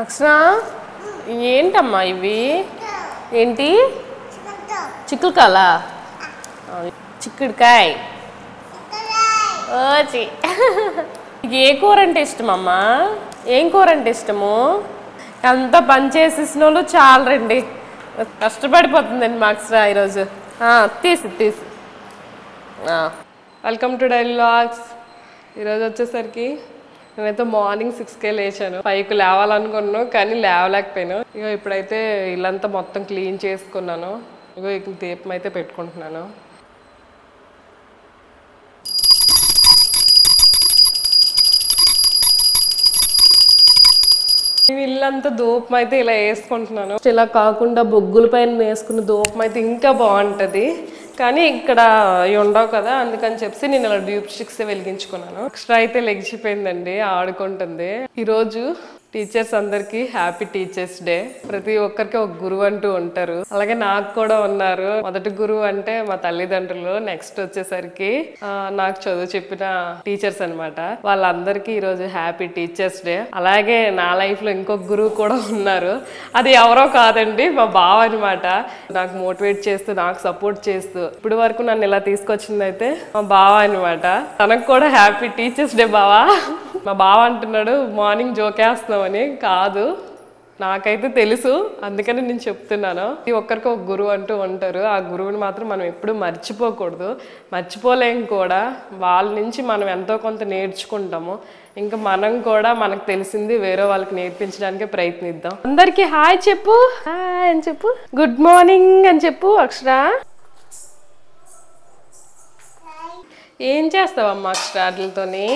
అక్షర ఏంటమ్మా ఇవి? ఏంటి? చిక్కుడుకాయలా? చిక్కుడుకాయ. ఓచి. ఏ కూర అంటే ఇష్టమమ్మా? ఏం కూర అంటే ఇష్టము? అంత పని చేసేసిన వాళ్ళు చాలరండి. కష్టపడిపోతుందండి మా అక్షర ఈరోజు. తీసి వెల్కమ్ టు డైలీ వ్లాగ్స్. ఈరోజు వచ్చేసరికి నేనైతే మార్నింగ్ 6కే లేచాను. 5కి లేవాలనుకున్నాను కానీ లేవలేకపోయాను. ఇగో ఇప్పుడైతే ఇల్లంతా మొత్తం క్లీన్ చేసుకున్నాను. ఇగో ఇక దీపం అయితే పెట్టుకుంటున్నాను. నేను ఇల్లంతా ధూపం అయితే ఇలా వేసుకుంటున్నాను. ఇలా కాకుండా బొగ్గుల పైన వేసుకున్న ధూపం అయితే ఇంకా బాగుంటుంది. కానీ ఇక్కడ ఉండవు కదా, అందుకని చెప్పి నేను ఇలా డ్యూప్ స్టిక్స్ వెలిగించుకున్నాను. ఎక్స్ట్రా అయితే లెగిసిపోయిందండి, ఆడుకుంటుంది. ఈరోజు టీచర్స్ అందరికి హ్యాపీ టీచర్స్ డే. ప్రతి ఒక్కరికి ఒక గురువు అంటూ ఉంటారు. అలాగే నాకు కూడా ఉన్నారు. మొదటి గురువు అంటే మా తల్లిదండ్రులు, నెక్స్ట్ వచ్చేసరికి నాకు చదువు చెప్పిన టీచర్స్ అనమాట. వాళ్ళందరికీ ఈరోజు హ్యాపీ టీచర్స్ డే. అలాగే నా లైఫ్ లో ఇంకొక గురువు కూడా ఉన్నారు. అది ఎవరో కాదండి, మా బావ అనమాట. నాకు మోటివేట్ చేస్తూ, నాకు సపోర్ట్ చేస్తూ ఇప్పుడు వరకు నన్ను ఇలా తీసుకొచ్చింది అయితే మా బావ అనమాట. తనకు కూడా హ్యాపీ టీచర్స్ డే బావా. మా బావ అంటున్నాడు మార్నింగ్ జోకేస్తున్నామని. కాదు, నాకైతే తెలుసు, అందుకని నేను చెప్తున్నాను. ఈ ఒక్కరికి ఒక గురువు అంటూ ఉంటారు. ఆ గురువుని మాత్రం మనం ఎప్పుడూ మర్చిపోకూడదు, మర్చిపోలేం కూడా. వాళ్ళ నుంచి మనం ఎంతో కొంత నేర్చుకుంటాము. ఇంకా మనం కూడా మనకు తెలిసింది వేరే వాళ్ళకి నేర్పించడానికి ప్రయత్నిద్దాం. అందరికి హాయ్ చెప్పు, హాయ్ అని చెప్పు, గుడ్ మార్నింగ్ అని చెప్పు. అక్షర ఏం చేస్తావమ్మా అక్షర వాటితోని?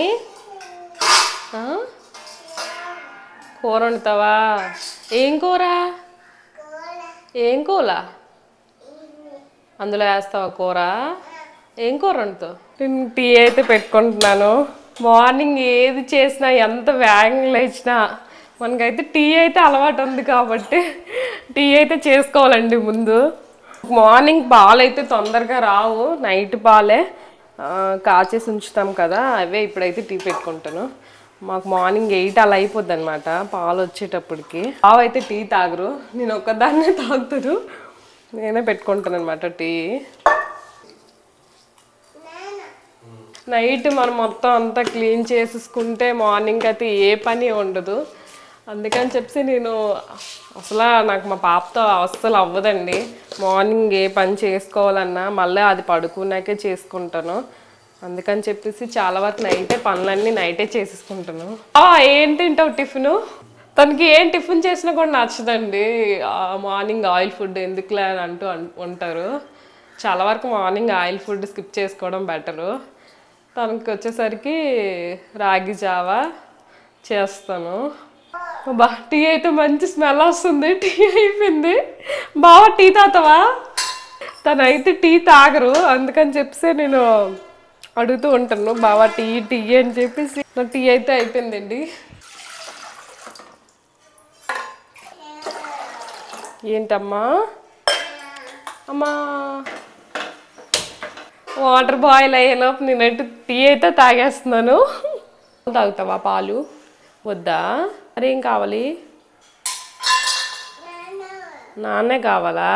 కూర వండుతావా? ఏం కూర? ఏం కూర అందులో వేస్తావా కూర? ఏం కూర వండుతావు? నేను టీ అయితే పెట్టుకుంటున్నాను. మార్నింగ్ ఏది చేసినా, ఎంత వేగంగా లేచినా మనకైతే టీ అయితే అలవాటు ఉంది కాబట్టి టీ అయితే చేసుకోవాలండి ముందు. మార్నింగ్ పాలు అయితే తొందరగా రావు, నైట్ పాలే కాచేసి ఉంచుతాం కదా, అవే ఇప్పుడైతే టీ పెట్టుకుంటాను. మాకు మార్నింగ్ 8 అలా అయిపోద్ది అనమాట పాలు వచ్చేటప్పటికి. బావ అయితే టీ తాగరు, నేను ఒక్కదాన్నే తాగుతాను. నేనే పెట్టుకుంటాను అనమాట టీ. నైట్ మనం మొత్తం అంతా క్లీన్ చేసేసుకుంటే మార్నింగ్ అయితే ఏ పని ఉండదు. అందుకని చెప్పి నేను నాకు మా పాపతో అస్సలు అవ్వదండి. మార్నింగ్ ఏ పని చేసుకోవాలన్నా మళ్ళీ అది పడుకున్నాకే చేసుకుంటాను. అందుకని చెప్పేసి చాలా వరకు నైటే పనులన్నీ నైటే చేసేసుకుంటాను. ఏం తింటావు టిఫిన్? తనకి ఏం టిఫిన్ చేసినా కూడా నచ్చదండి. మార్నింగ్ ఆయిల్ ఫుడ్ ఎందుకులే అని అంటూ ఉంటారు. చాలా వరకు మార్నింగ్ ఆయిల్ ఫుడ్ స్కిప్ చేసుకోవడం బెటరు. తనకి వచ్చేసరికి రాగి జావా చేస్తాను. బా టీ అయితే మంచి స్మెల్ వస్తుంది. టీ అయిపోయింది. బావా టీ తాగుతావా? తనైతే టీ తాగరు, అందుకని చెప్పేసి నేను అడుగుతూ ఉంటాను బావా టీ టీ అని చెప్పేసి. నా టీ అయితే అయిపోయిందండి. ఏంటమ్మా? అమ్మా వాటర్ బాయిల్ అయ్యేలోపు నేనైతే టీ అయితే తాగేస్తున్నాను. తాగుతావా పాలు? వద్దా? మరేం కావాలి? నాన్నే కావాలా?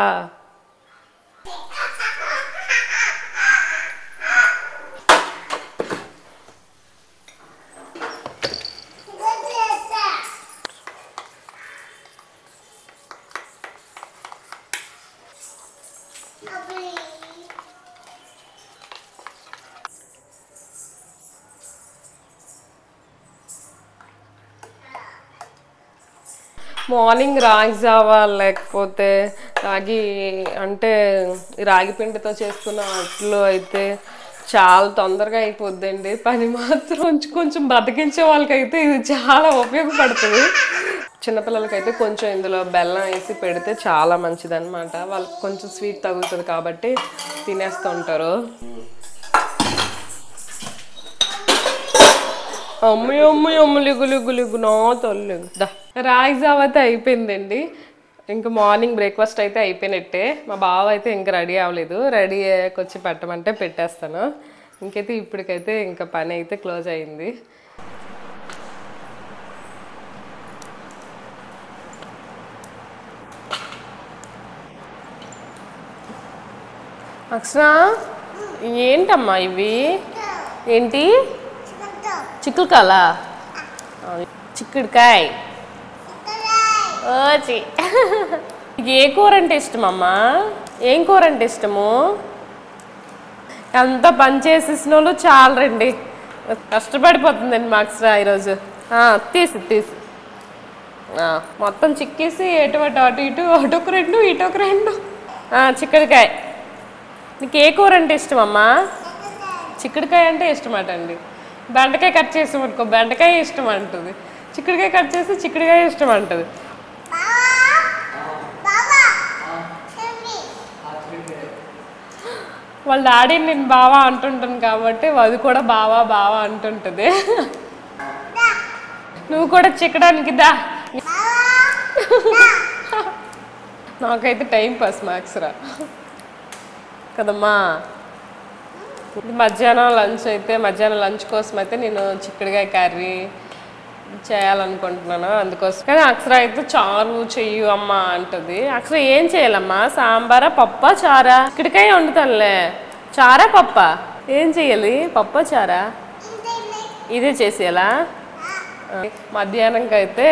మార్నింగ్ రాగి జావా లేకపోతే రాగి పిండితో చేసుకున్న అట్లు అయితే చాలా తొందరగా అయిపోద్దండి. పని మాత్రం కొంచెం బతికించే వాళ్ళకైతే ఇది చాలా ఉపయోగపడుతుంది. చిన్నపిల్లలకైతే కొంచెం ఇందులో బెల్లం వేసి పెడితే చాలా మంచిది అనమాట. వాళ్ళకి కొంచెం స్వీట్ తగులుతుంది కాబట్టి తినేస్తూ ఉంటారు. లిగు నా తల్లి. రాగి జావ అయితే అయిపోయిందండి. ఇంకా మార్నింగ్ బ్రేక్ఫాస్ట్ అయితే అయిపోయినట్టే. మా బావ అయితే ఇంకా రెడీ అవ్వలేదు. రెడీ అయ్యాక వచ్చి పెట్టమంటే పెట్టేస్తాను. ఇంకైతే ఇప్పటికైతే ఇంకా పని అయితే క్లోజ్ అయింది. అక్షర ఏంటమ్మా ఇవి? ఏంటి చిక్కుడుకాయలా? చిక్కుడుకాయ. ఓచి ఏ కూర అంటే ఇష్టమమ్మా? ఏం కూర అంటే ఇష్టము? అంత పని చేసేసిన వాళ్ళు చాలరండి, కష్టపడిపోతుందండి మా అక్షర ఈరోజు. తీసి మొత్తం చిక్కేసి ఎటువంటి అటు ఇటు అటొక రెండు ఇటొక రెండు. చిక్కుడుకాయ. నీకు ఏ కూర అంటే ఇష్టమమ్మా? చిక్కుడుకాయ అంటే ఇష్టమట అండి. బెండకాయ కట్ చేసి పట్టుకో, బెండకాయ ఇష్టం అంటుంది. చిక్కుడుకాయ కట్ చేసి చిక్కుడుకాయ ఇష్టం అంటుంది. వాళ్ళ డాడీ నేను బావా అంటుంటాను కాబట్టి అది కూడా బావా బావా అంటుంటుంది. నువ్వు కూడా చిక్కడానికి దా. నాకైతే టైం పాస్ మాక్స్రా కదమ్మా. మధ్యాహ్నం లంచ్ కోసం అయితే నేను చిక్కుడుకాయ కర్రీ చేయాలనుకుంటున్నాను. అందుకోసం కానీ అక్షర అయితే చారు చెయ్యు అమ్మ అంటుంది. అక్షర ఏం చేయాలమ్మా? సాంబారా, పప్పా, చారా? చిక్కుడుకాయ వండుతానులే. చారా పప్పా? ఏం చెయ్యాలి? పప్పా చారా? ఇదే చేసేయాలా? మధ్యాహ్నంకి అయితే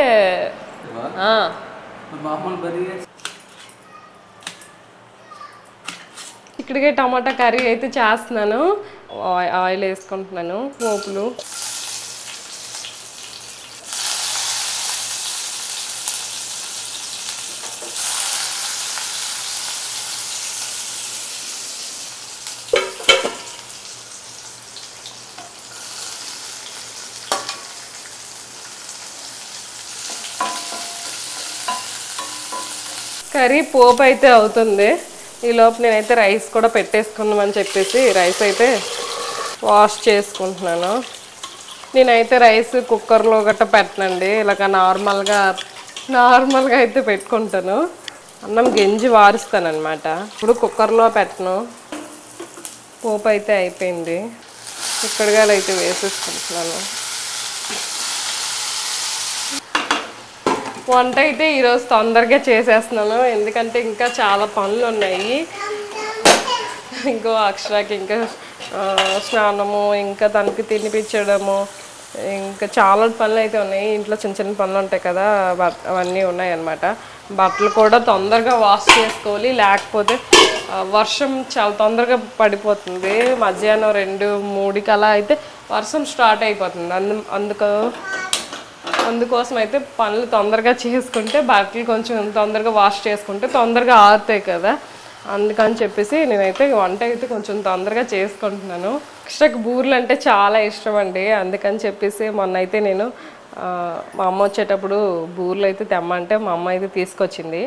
చిక్కుడుకాయ టమాటా కర్రీ అయితే చేస్తున్నాను. ఆయిల్ వేసుకుంటున్నాను. పోపులు కర్రీ పోపు అయితే అవుతుంది. ఈలోపు నేనైతే రైస్ కూడా పెట్టేసుకున్నామని చెప్పేసి రైస్ అయితే వాష్ చేసుకుంటున్నాను. నేనైతే రైస్ కుక్కర్లో గట్ట పెట్టనండి, ఇలాగ నార్మల్గా అయితే పెట్టుకుంటాను. అన్నం గెంజి వారుస్తాను అనమాట. ఇప్పుడు కుక్కర్లో పెట్టను. పోపు అయితే అయిపోయింది. చిక్కుడుకాయలు అయితే వేసేసుకుంటున్నాను. వంట అయితే ఈరోజు తొందరగా చేసేస్తున్నాను, ఎందుకంటే ఇంకా చాలా పనులు ఉన్నాయి. ఇంకో అక్షరాకి ఇంకా స్నానము, ఇంకా తనకి తినిపించడము, ఇంకా చాలా పనులు అయితే ఉన్నాయి. ఇంట్లో చిన్న చిన్న పనులు ఉంటాయి కదా, అవన్నీ ఉన్నాయి అన్నమాట. బట్టలు కూడా తొందరగా వాష్ చేసుకోవాలి, లేకపోతే వర్షం చాలా తొందరగా పడిపోతుంది. మధ్యాహ్నం 2-3 కలా అయితే వర్షం స్టార్ట్ అయిపోతుంది. అందుకోసం అయితే పనులు తొందరగా చేసుకుంటే బట్టలు కొంచెం తొందరగా వాష్ చేసుకుంటే తొందరగా ఆరుతాయి కదా, అందుకని చెప్పేసి నేనైతే వంట అయితే కొంచెం తొందరగా చేసుకుంటున్నాను. అక్షరకి బూరెలు అంటే చాలా ఇష్టం అండి, అందుకని చెప్పేసి మొన్న అయితే నేను మా అమ్మ వచ్చేటప్పుడు బూరెలు అయితే తెమ్మంటే మా అమ్మ అయితే తీసుకొచ్చింది.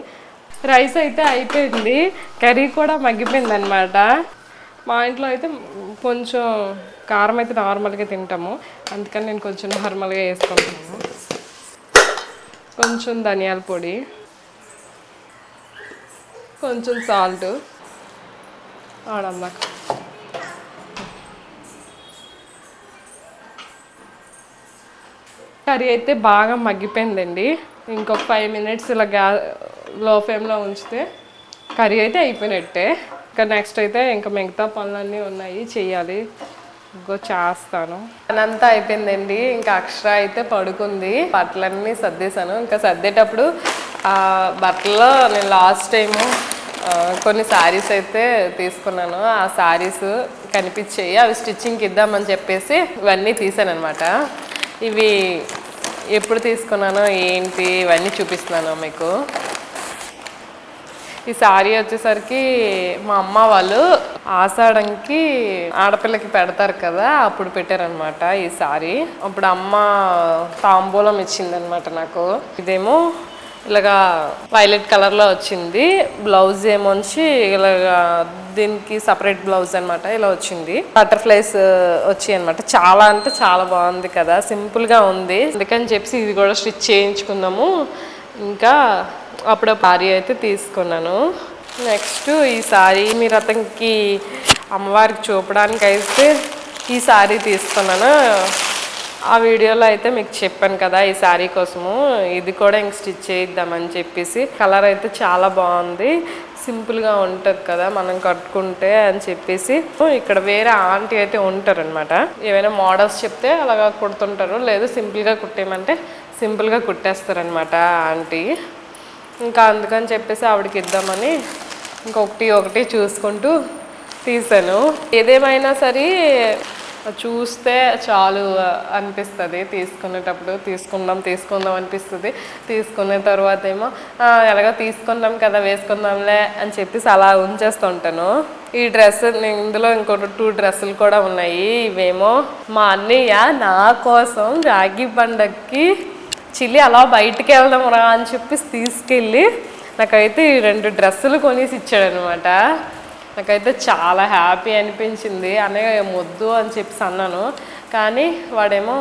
రైస్ అయితే అయిపోయింది, కర్రీ కూడా మగ్గిపోయింది అనమాట. మా ఇంట్లో అయితే కొంచెం కారం అయితే నార్మల్గా తింటాము, అందుకని నేను కొంచెం నార్మల్గా వేసుకుంటున్నాను. కొంచెం ధనియాల పొడి, కొంచెం సాల్ట్ ఆడమ్మ. కర్రీ అయితే బాగా మగ్గిపోయిందండి. ఇంకొక 5 మినిట్స్ ఇలా లో ఫ్లేమ్లో ఉంచితే కర్రీ అయితే అయిపోయినట్టే. ఇంకా నెక్స్ట్ అయితే ఇంకా మిగతా పనులన్నీ ఉన్నాయి చేయాలి, ఇంకో చేస్తాను. అనంతా అయిపోయిందండి. ఇంకా అక్షర అయితే పడుకుంది. బట్టలన్నీ సర్దేశాను. ఇంకా సర్దేటప్పుడు బట్టల్లో నేను లాస్ట్ టైము కొన్ని శారీస్ అయితే తీసుకున్నాను. ఆ శారీస్ కనిపించాయి, అవి స్టిచ్చింగ్కి ఇద్దామని చెప్పేసి ఇవన్నీ తీసాను అనమాట. ఇవి ఎప్పుడు తీసుకున్నానో ఏంటి ఇవన్నీ చూపిస్తున్నాను మీకు. ఈ శారీ వచ్చేసరికి మా అమ్మ వాళ్ళు ఆషాఢంకి ఆడపిల్లకి పెడతారు కదా, అప్పుడు పెట్టారనమాట ఈ శారీ. అప్పుడు అమ్మ తాంబూలం ఇచ్చిందనమాట నాకు. ఇదేమో ఇలాగా వైలెట్ కలర్లో వచ్చింది, బ్లౌజ్ ఏమొచ్చి ఇలాగా దీనికి సపరేట్ బ్లౌజ్ అనమాట, ఇలా వచ్చింది. బటర్ఫ్లైస్ వచ్చాయి అనమాట. చాలా అంటే చాలా బాగుంది కదా, సింపుల్గా ఉంది. అందుకని చెప్పి ఇది కూడా స్టిచ్ చేయించుకుందాము. ఇంకా అప్పుడు శారీ అయితే తీసుకున్నాను. నెక్స్ట్ ఈ శారీ మీ రథంకి అమ్మవారికి చూపడానికి అయితే ఈ శారీ తీసుకున్నాను. ఆ వీడియోలో అయితే మీకు చెప్పాను కదా ఈ శారీ కోసము ఇది కూడా ఇంక స్టిచ్ చేయిద్దామని చెప్పేసి కలర్ అయితే చాలా బాగుంది సింపుల్గా ఉంటుంది కదా మనం కట్టుకుంటే అని చెప్పేసి ఇక్కడ వేరే ఆంటీ అయితే ఉంటారనమాట ఏమైనా మోడల్స్ చెప్తే అలాగా కుడుతుంటారు లేదు సింపుల్గా కుట్టేయమంటే సింపుల్గా కుట్టేస్తారనమాట ఆంటీ ఇంకా అందుకని చెప్పేసి ఆవిడకి ఇద్దామని ఇంకొకటి చూసుకుంటూ తీసాను ఏదేమైనా సరే చూస్తే చాలు అనిపిస్తుంది తీసుకునేటప్పుడు తీసుకుందాం అనిపిస్తుంది తీసుకునే తర్వాత ఏమో ఎలాగో తీసుకుందాం కదా వేసుకుందాంలే అని చెప్పేసి అలా ఉంచేస్తుంటాను ఈ డ్రెస్ ఇందులో ఇంకొక 2 డ్రెస్సులు కూడా ఉన్నాయి ఇవేమో మా అన్నయ్య నా కోసం రాఖీ పండగకి చిల్లి అలా బయటికి వెళ్దాం రా అని చెప్పేసి తీసుకెళ్ళి నాకైతే ఈ 2 డ్రెస్సులు కొనేసి ఇచ్చాడనమాట నాకైతే చాలా హ్యాపీ అనిపించింది అన్నయ్య వద్దు అని చెప్పేసి అన్నాను కానీ వాడేమో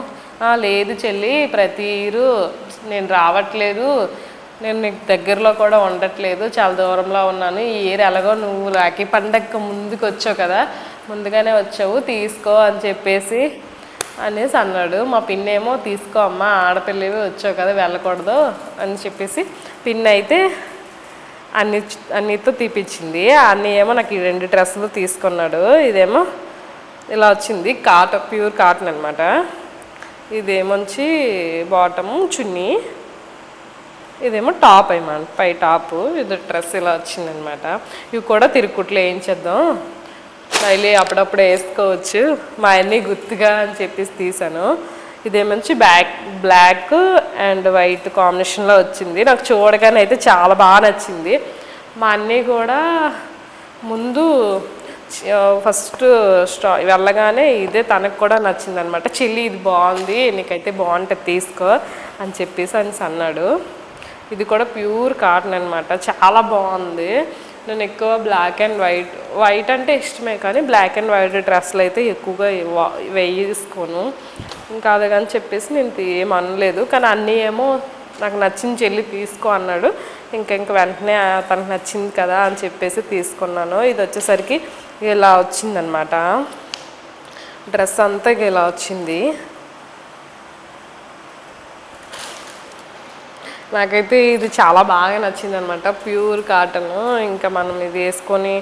లేదు చెల్లి ప్రతి ఇయరు నేను రావట్లేదు నేను నీకు దగ్గరలో కూడా ఉండట్లేదు చాలా దూరంలో ఉన్నాను ఈ ఇయర్ ఎలాగో నువ్వు రాఖీ పండగకి ముందుకు వచ్చావు కదా ముందుగానే వచ్చావు తీసుకో అని చెప్పేసి అనేసి అన్నాడు మా పిన్ ఏమో తీసుకో అమ్మ ఆడపిల్లవి వచ్చావు కదా వెళ్ళకూడదు అని చెప్పేసి పిన్ అయితే అన్నితో తీపిచ్చింది అన్నీ ఏమో నాకు ఈ 2 డ్రెస్సులు తీసుకున్నాడు ఇదేమో ఇలా వచ్చింది ప్యూర్ కాటన్ అనమాట ఇదేమొచ్చి బాటము చున్నీ ఇదేమో టాప్ అన్నమాట పై టాపు ఇది డ్రెస్ ఇలా వచ్చిందనమాట ఇవి కూడా తిరుక్కుట్లు వేయించేద్దాం డైలీ అప్పుడప్పుడు వేసుకోవచ్చు మా అన్నీ గుర్తుగా అని చెప్పేసి తీసాను ఇదేమంచి బ్లాక్ అండ్ వైట్ కాంబినేషన్లో వచ్చింది నాకు చూడగానే అయితే చాలా బాగా నచ్చింది మా అన్నీ కూడా ముందు ఫస్ట్ వెళ్ళగానే ఇదే తనకు కూడా నచ్చింది అనమాట చెల్లి ఇది బాగుంది నీకైతే బాగుంటుంది తీసుకో అని చెప్పేసి అన్నాడు ఇది కూడా ప్యూర్ కాటన్ అనమాట చాలా బాగుంది నేను ఎక్కువ బ్లాక్ అండ్ వైట్ అంటే ఇష్టమే కానీ బ్లాక్ అండ్ వైట్ డ్రెస్సులు అయితే ఎక్కువగా వేసుకోను ఇంకా అదగని చెప్పేసి నేను ఏమనలేదు కానీ అన్నీ ఏమో నాకు నచ్చింది చెల్లి తీసుకో అన్నాడు ఇంక వెంటనే తనకు నచ్చింది కదా అని చెప్పేసి తీసుకున్నాను ఇది వచ్చేసరికి ఇలా వచ్చిందనమాట డ్రెస్ అంతా ఇలా వచ్చింది నాకైతే ఇది చాలా బాగా నచ్చింది అనమాట ప్యూర్ కాటన్ ఇంకా మనం ఇది వేసుకొని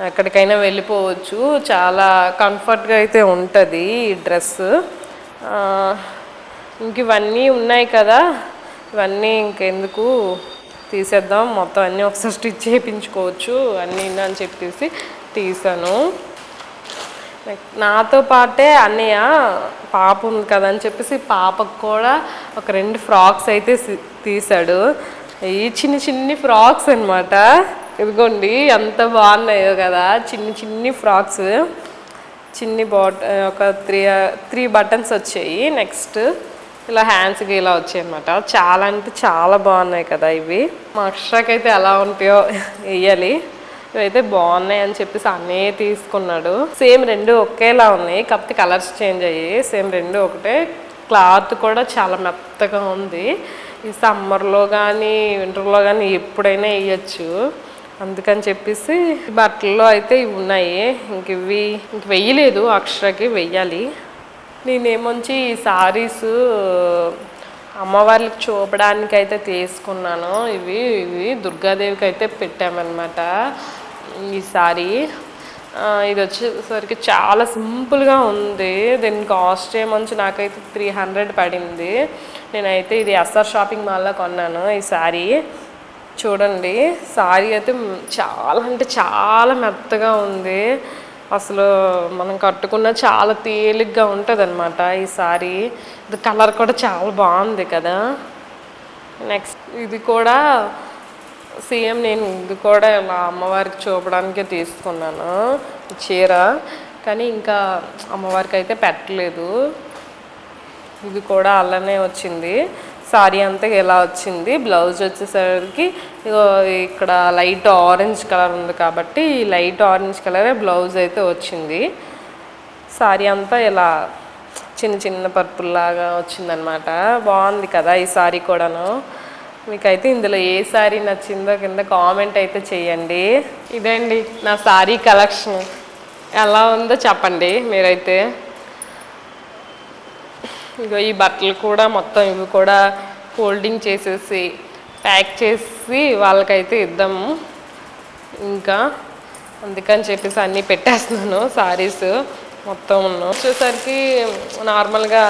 ఎక్కడికైనా వెళ్ళిపోవచ్చు చాలా కంఫర్ట్గా అయితే ఉంటుంది ఈ డ్రెస్ ఇంక ఇవన్నీ ఉన్నాయి కదా ఇవన్నీ ఇంకెందుకు తీసేద్దాం మొత్తం అన్నీ ఒకసారి స్టిచ్ చేయించుకోవచ్చు అన్నీ అని చెప్పేసి తీసాను నాతో పాటే అన్నయ్య పాప ఉంది కదా అని చెప్పేసి పాపకు కూడా ఒక 2 ఫ్రాక్స్ అయితే తీసాడు ఈ చిన్ని ఫ్రాక్స్ అనమాట ఇదిగోండి ఎంత బాగున్నాయో కదా చిన్ని ఫ్రాక్స్ చిన్ని ఒక 3 బటన్స్ వచ్చాయి నెక్స్ట్ ఇలా హ్యాండ్స్కి ఇలా వచ్చాయి అనమాట చాలా అంటే చాలా బాగున్నాయి కదా ఇవి మా అక్షరాకి అయితే ఎలా ఉంటాయో వేయాలి ఇవైతే బాగున్నాయి అని చెప్పేసి అన్నయ్య తీసుకున్నాడు సేమ్ 2 ఒకేలా ఉన్నాయి కాకపోతే కలర్స్ చేంజ్ అయ్యాయి సేమ్ 2 ఒకటే క్లాత్ కూడా చాలా మెత్తగా ఉంది ఈ సమ్మర్లో కానీ వింటర్లో కానీ ఎప్పుడైనా వేయచ్చు అందుకని చెప్పేసి బట్టల్లో అయితే ఇవి ఉన్నాయి ఇంక వెయ్యలేదు అక్షరకి వెయ్యాలి నేనేమొచ్చి ఈ సారీస్ అమ్మవారికి చూపడానికి అయితే తీసుకున్నాను ఇవి దుర్గాదేవికి అయితే పెట్టామన్నమాట ఈ సారీ ఇది వచ్చేసరికి చాలా సింపుల్గా ఉంది దీని కాస్ట్ ఏమొచ్చి నాకైతే 300 పడింది నేనైతే ఇది ఎస్ఆర్ షాపింగ్ మాల్లో కొన్నాను ఈ సారీ చూడండి సారీ అయితే చాలా అంటే చాలా మెత్తగా ఉంది అసలు మనం కట్టుకున్న చాలా తేలిగ్గా ఉంటుంది అనమాట ఈ సారీ ఇది కలర్ కూడా చాలా బాగుంది కదా నెక్స్ట్ ఇది కూడా సేమ్ నేను ఇది కూడా ఇలా అమ్మవారికి చూపడానికే తీసుకున్నాను చీర కానీ ఇంకా అమ్మవారికి అయితే పెట్టలేదు ఇది కూడా అలానే వచ్చింది సారీ అంతా ఇలా వచ్చింది బ్లౌజ్ వచ్చేసరికి ఇక్కడ లైట్ ఆరెంజ్ కలర్ ఉంది కాబట్టి ఈ లైట్ ఆరెంజ్ కలరే బ్లౌజ్ అయితే వచ్చింది సారీ అంతా ఇలా చిన్న పర్పుల్ లాగా వచ్చిందనమాట బాగుంది కదా ఈ సారీ కూడాను మీకైతే ఇందులో ఏ సారీ నచ్చిందో కింద కామెంట్ అయితే చేయండి ఇదండి నా సారీ కలెక్షన్ ఎలా ఉందో చెప్పండి మీరైతే ఇగో ఈ బట్టలు కూడా మొత్తం ఇవి కూడా ఫోల్డింగ్ చేసేసి ప్యాక్ చేసి వాళ్ళకైతే ఇద్దాము. ఇంకా అందుకని చెప్పేసి అన్నీ పెట్టేస్తున్నాను. సారీస్ మొత్తం వచ్చేసరికి నార్మల్గా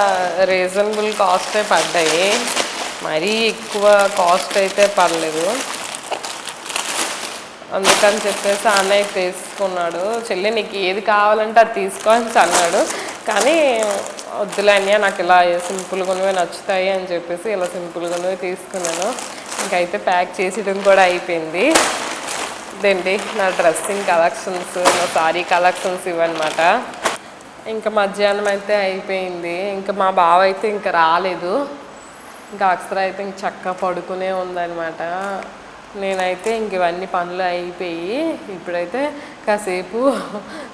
రీజనబుల్ కాస్టే పడ్డాయి, మరీ ఎక్కువ కాస్ట్ అయితే పడలేదు. అందుకని చెప్పేసి అన్నయ్య తీసుకున్నాడు. చెల్లి నీకు ఏది కావాలంటే అది తీసుకో అని అన్నాడు. కానీ వద్దులే అన్నయ్య, నాకు ఇలా సింపుల్గానే నచ్చుతాయి అని చెప్పేసి ఇలా సింపుల్గానే తీసుకున్నాను. ఇంకైతే ప్యాక్ చేసేయడం కూడా అయిపోయింది. ఇదేంటి నా డ్రెస్సింగ్ కలెక్షన్స్, నా సారీ కలెక్షన్స్ ఇవన్నమాట. ఇంకా మధ్యాహ్నం అయితే అయిపోయింది. ఇంకా మా బావ అయితే ఇంకా రాలేదు. ఇంకా అక్షర అయితే ఇంక చక్కగా పడుకునే ఉందన్నమాట. నేనైతే ఇంక ఇవన్నీ పనులు అయిపోయి ఇప్పుడైతే కాసేపు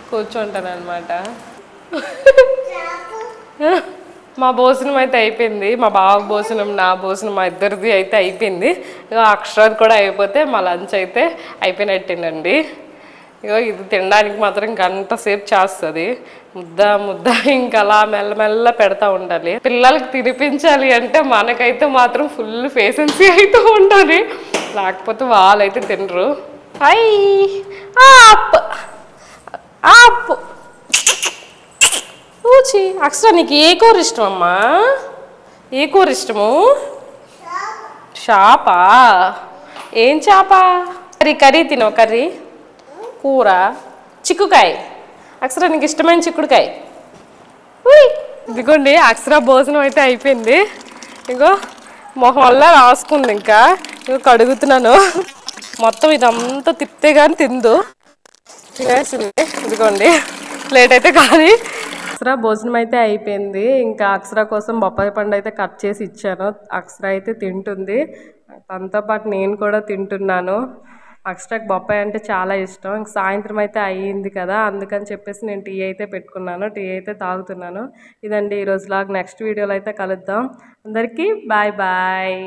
కూర్చుంటాను అనమాట. మా భోజనం అయితే అయిపోయింది. మా బావ భోజనం, నా భోజనం, మా ఇద్దరిది అయితే అయిపోయింది. ఇక అక్షరాది కూడా అయిపోతే మా లంచ్ అయితే అయిపోయినట్టేనండి. ఇగో ఇది తినడానికి మాత్రం గంట సేపు చేస్తుంది. ముద్ద ముద్ద ఇంకా అలా మెల్లమెల్ల పెడతా ఉండాలి. పిల్లలకి తినిపించాలి అంటే మనకైతే మాత్రం ఫుల్ పేషెన్సీ అయితే ఉండాలి, లేకపోతే వాళ్ళైతే తినరు. ఊచి అక్షర నీకు ఏ కూర ఇష్టం అమ్మా? ఏ కూర ఇష్టము? చేపా? ఏం చేప? కర్రీ తినవు? కర్రీ కూర చిక్కుకాయ. అక్షర నీకు ఇష్టమైన చిక్కుడుకాయ. ఇదిగోండి అక్షర భోజనం అయితే అయిపోయింది. ఇగో మొహం వల్ల రాసుకుంది. ఇంకా ఇగో కడుగుతున్నాను. మొత్తం ఇదంతా తిప్తే కానీ తిందు. ఇదిగోండి ప్లేట్ అయితే కానీ. అక్షర భోజనం అయితే అయిపోయింది. ఇంకా అక్షర కోసం బొప్పాయి పండు అయితే కట్ చేసి ఇచ్చాను. అక్షర అయితే తింటుంది, తనతో పాటు నేను కూడా తింటున్నాను. అక్షరకి బొప్పాయి అంటే చాలా ఇష్టం. ఇంక సాయంత్రం అయితే అయ్యింది కదా, అందుకని చెప్పేసి నేను టీ అయితే పెట్టుకున్నాను, టీ అయితే తాగుతున్నాను. ఇదండి ఈరోజు లాగా. నెక్స్ట్ వీడియోలో అయితే కలుద్దాం. అందరికీ బాయ్ బాయ్.